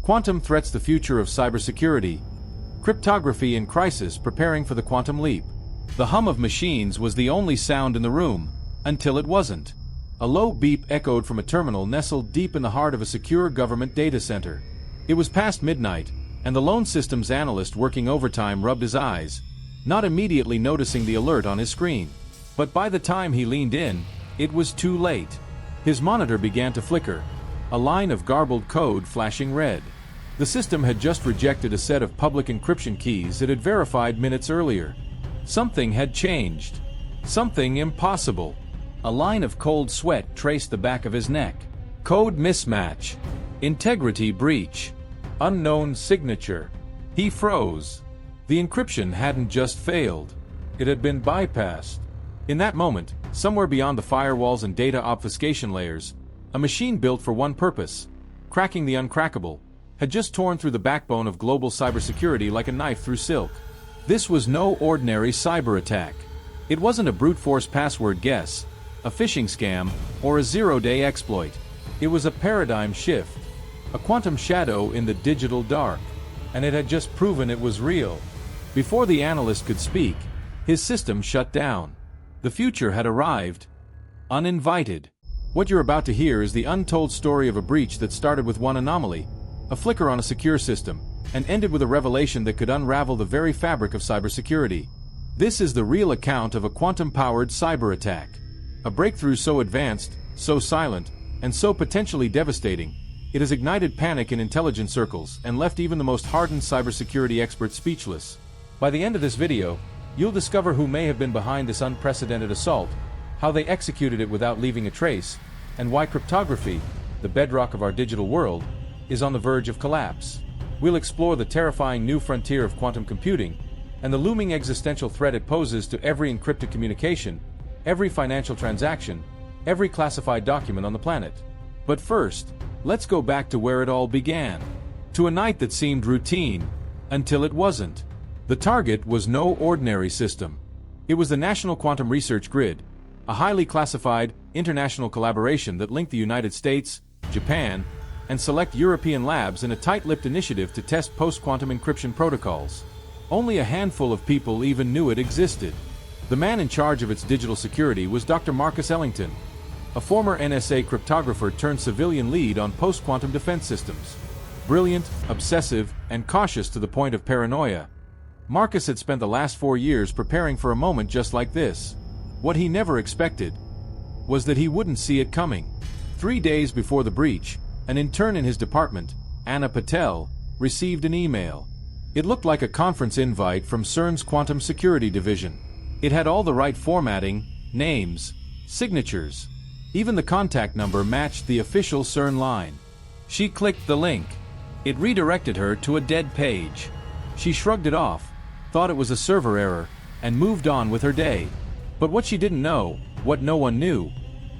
Quantum threats: the future of cybersecurity. Cryptography in crisis, preparing for the quantum leap. The hum of machines was the only sound in the room, until it wasn't. A low beep echoed from a terminal nestled deep in the heart of a secure government data center. It was past midnight, and the lone systems analyst working overtime rubbed his eyes, not immediately noticing the alert on his screen. But by the time he leaned in, it was too late. His monitor began to flicker, a line of garbled code flashing red. The system had just rejected a set of public encryption keys it had verified minutes earlier. Something had changed. Something impossible. A line of cold sweat traced the back of his neck. Code mismatch. Integrity breach. Unknown signature. He froze. The encryption hadn't just failed. It had been bypassed. In that moment, somewhere beyond the firewalls and data obfuscation layers, a machine built for one purpose, cracking the uncrackable, had just torn through the backbone of global cybersecurity like a knife through silk. This was no ordinary cyberattack. It wasn't a brute force password guess, a phishing scam, or a zero-day exploit. It was a paradigm shift, a quantum shadow in the digital dark, and it had just proven it was real. Before the analyst could speak, his system shut down. The future had arrived, uninvited. What you're about to hear is the untold story of a breach that started with one anomaly, a flicker on a secure system, and ended with a revelation that could unravel the very fabric of cybersecurity. This is the real account of a quantum-powered cyberattack. A breakthrough so advanced, so silent, and so potentially devastating, it has ignited panic in intelligence circles and left even the most hardened cybersecurity experts speechless. By the end of this video, you'll discover who may have been behind this unprecedented assault, how they executed it without leaving a trace, and why cryptography, the bedrock of our digital world, is on the verge of collapse. We'll explore the terrifying new frontier of quantum computing and the looming existential threat it poses to every encrypted communication, every financial transaction, every classified document on the planet. But first, let's go back to where it all began. To a night that seemed routine, until it wasn't. The target was no ordinary system. It was the National Quantum Research Grid, a highly classified, international collaboration that linked the United States, Japan, and select European labs in a tight-lipped initiative to test post-quantum encryption protocols. Only a handful of people even knew it existed. The man in charge of its digital security was Dr. Marcus Ellington, a former NSA cryptographer turned civilian lead on post-quantum defense systems. Brilliant, obsessive, and cautious to the point of paranoia, Marcus had spent the last 4 years preparing for a moment just like this. What he never expected was that he wouldn't see it coming. 3 days before the breach, an intern in his department, Anna Patel, received an email. It looked like a conference invite from CERN's Quantum Security Division. It had all the right formatting, names, signatures. Even the contact number matched the official CERN line. She clicked the link. It redirected her to a dead page. She shrugged it off, thought it was a server error, and moved on with her day. But what she didn't know, what no one knew,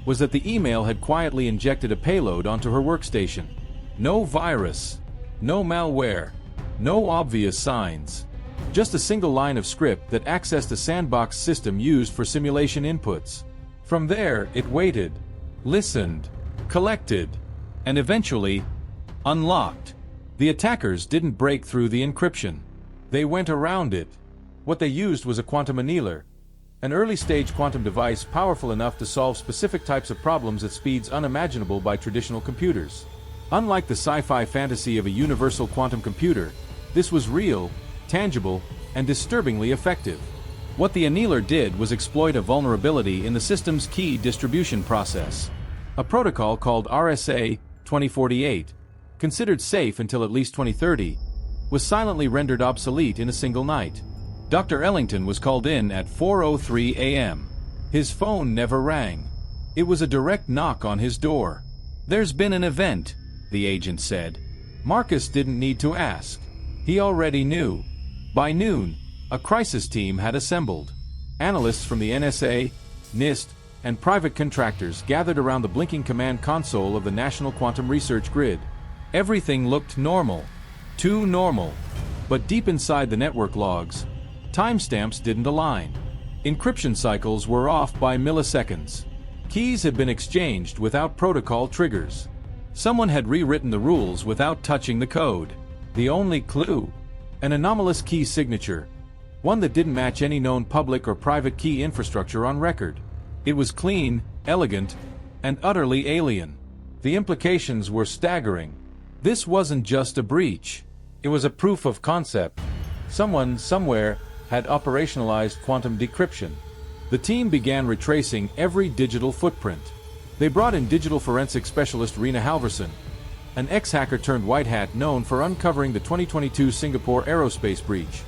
was that the email had quietly injected a payload onto her workstation. No virus, no malware, no obvious signs. Just a single line of script that accessed a sandbox system used for simulation inputs. From there, it waited, listened, collected, and eventually unlocked. The attackers didn't break through the encryption. They went around it. What they used was a quantum annealer, an early-stage quantum device powerful enough to solve specific types of problems at speeds unimaginable by traditional computers. Unlike the sci-fi fantasy of a universal quantum computer, this was real, tangible, and disturbingly effective. What the annealer did was exploit a vulnerability in the system's key distribution process. A protocol called RSA 2048, considered safe until at least 2030, was silently rendered obsolete in a single night. Dr. Ellington was called in at 4:03 a.m. His phone never rang. It was a direct knock on his door. "There's been an event," the agent said. Marcus didn't need to ask. He already knew. By noon, a crisis team had assembled. Analysts from the NSA, NIST, and private contractors gathered around the blinking command console of the National Quantum Research Grid. Everything looked normal. Too normal. But deep inside the network logs, timestamps didn't align. Encryption cycles were off by milliseconds. Keys had been exchanged without protocol triggers. Someone had rewritten the rules without touching the code. The only clue? An anomalous key signature. One that didn't match any known public or private key infrastructure on record. It was clean, elegant, and utterly alien. The implications were staggering. This wasn't just a breach. It was a proof of concept. Someone, somewhere, had operationalized quantum decryption. The team began retracing every digital footprint. They brought in digital forensic specialist Rena Halverson, an ex-hacker turned white hat known for uncovering the 2022 Singapore aerospace breach.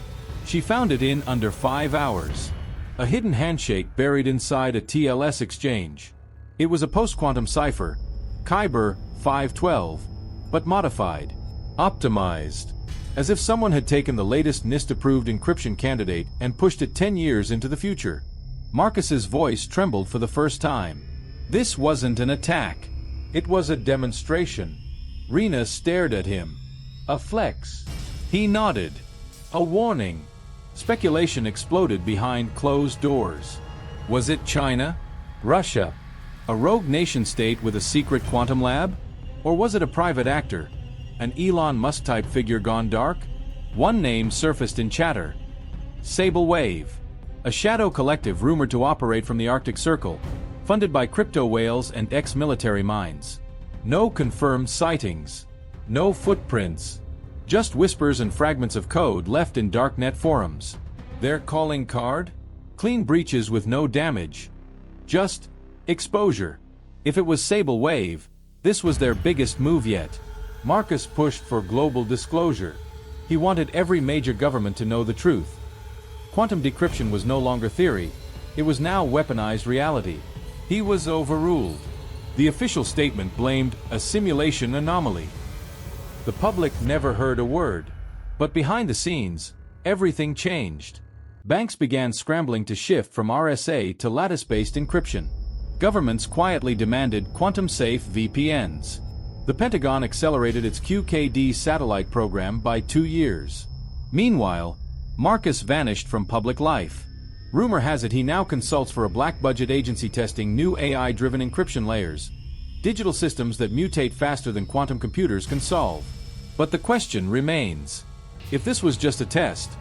She found it in under 5 hours. A hidden handshake buried inside a TLS exchange. It was a post-quantum cipher, Kyber 512, but modified, optimized, as if someone had taken the latest NIST-approved encryption candidate and pushed it 10 years into the future. Marcus's voice trembled for the first time. This wasn't an attack. It was a demonstration. Rena stared at him. A flex. He nodded. A warning. Speculation exploded behind closed doors. Was it China? Russia? A rogue nation-state with a secret quantum lab? Or was it a private actor? An Elon Musk-type figure gone dark? One name surfaced in chatter. Sable Wave. A shadow collective rumored to operate from the Arctic Circle, funded by crypto whales and ex-military minds. No confirmed sightings. No footprints. Just whispers and fragments of code left in darknet forums. Their calling card? Clean breaches with no damage. Just exposure. If it was Sable Wave, this was their biggest move yet. Marcus pushed for global disclosure. He wanted every major government to know the truth. Quantum decryption was no longer theory. It was now weaponized reality. He was overruled. The official statement blamed a simulation anomaly. The public never heard a word. But behind the scenes, everything changed. Banks began scrambling to shift from RSA to lattice-based encryption. Governments quietly demanded quantum-safe VPNs. The Pentagon accelerated its QKD satellite program by 2 years. Meanwhile, Marcus vanished from public life. Rumor has it he now consults for a black-budget agency testing new AI-driven encryption layers. Digital systems that mutate faster than quantum computers can solve. But the question remains. If this was just a test,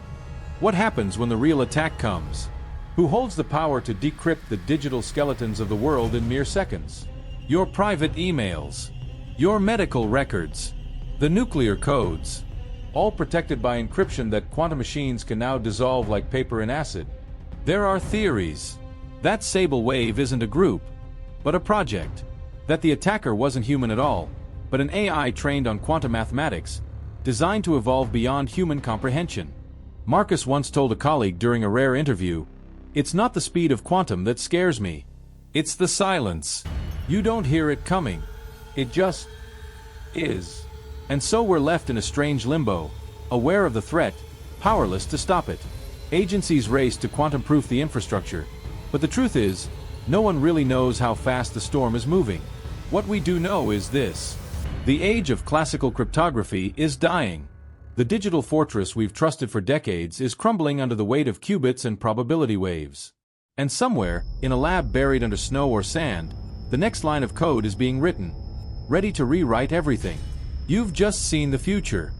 what happens when the real attack comes? Who holds the power to decrypt the digital skeletons of the world in mere seconds? Your private emails. Your medical records. The nuclear codes. All protected by encryption that quantum machines can now dissolve like paper in acid. There are theories that Sable Wave isn't a group, but a project. That the attacker wasn't human at all, but an AI trained on quantum mathematics, designed to evolve beyond human comprehension. Marcus once told a colleague during a rare interview, "It's not the speed of quantum that scares me. It's the silence. You don't hear it coming. It just is." And so we're left in a strange limbo, aware of the threat, powerless to stop it. Agencies race to quantum-proof the infrastructure, but the truth is, no one really knows how fast the storm is moving. What we do know is this. The age of classical cryptography is dying. The digital fortress we've trusted for decades is crumbling under the weight of qubits and probability waves. And somewhere, in a lab buried under snow or sand, the next line of code is being written, ready to rewrite everything. You've just seen the future.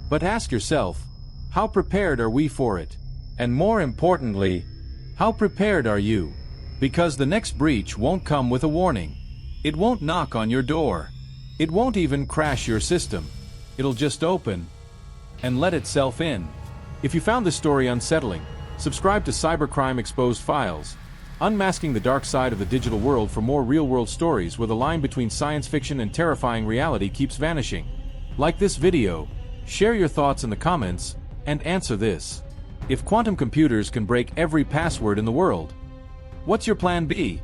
But ask yourself, how prepared are we for it? And more importantly, how prepared are you? Because the next breach won't come with a warning. It won't knock on your door. It won't even crash your system. It'll just open and let itself in. If you found this story unsettling, subscribe to Cybercrime Exposed Files, unmasking the dark side of the digital world for more real-world stories where the line between science fiction and terrifying reality keeps vanishing. Like this video, share your thoughts in the comments, and answer this. If quantum computers can break every password in the world, what's your plan B?